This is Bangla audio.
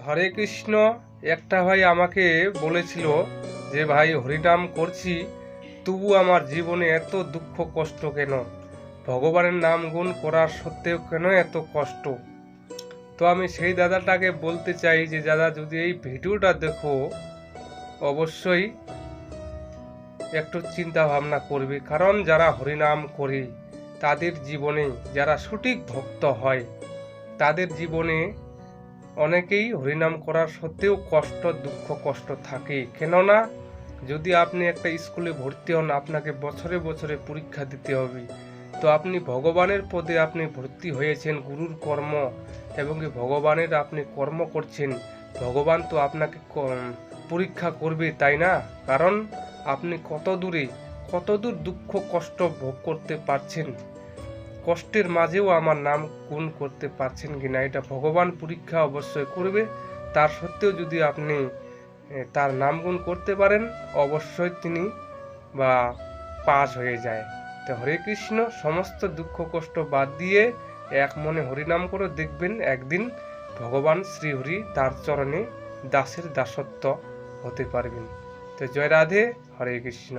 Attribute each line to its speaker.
Speaker 1: হরে কৃষ্ণ। একটা ভাই আমাকে বলেছিল যে ভাই হরিনাম করছি, তবু আমার জীবনে এত দুঃখ কষ্ট কেন? ভগবানের নাম গুণ করার সত্ত্বেও কেন এত কষ্ট? তো আমি সেই দাদাটাকে বলতে চাই যে দাদা, যদি এই ভিডিওটা দেখো অবশ্যই একটু চিন্তা ভাবনা করবে। কারণ যারা হরিনাম করে তাদের জীবনে, যারা সঠিক ভক্ত হয় তাদের জীবনে অনেকেই হরিনাম করার সত্ত্বেও কষ্ট, দুঃখ, কষ্ট থাকে। কেননা যদি আপনি একটা স্কুলে ভর্তি হন, আপনাকে বছরে বছরে পরীক্ষা দিতে হবে। তো আপনি ভগবানের পদে আপনি ভর্তি হয়েছেন, গুরুর কর্ম এবং ভগবানের আপনি কর্ম করছেন, ভগবান তো আপনাকে পরীক্ষা করবে, তাই না? কারণ আপনি কতদূর দুঃখ কষ্ট ভোগ করতে পারছেন, কষ্টের মাঝেও আমার নাম গুণ করতে পারছেন কিনা, এটা ভগবান পরীক্ষা অবশ্যই করবে। তার সত্ত্বেও যদি আপনি তার নাম গুণ করতে পারেন, অবশ্যই তিনি বা পাস হয়ে যায়। তো হরে কৃষ্ণ, সমস্ত দুঃখ কষ্ট বাদ দিয়ে এক মনে হরিনাম করে দেখবেন একদিন ভগবান শ্রীহরি তার চরণে দাসের দাসত্ব হতে পারবেন। তো জয় রাধে, হরে কৃষ্ণ।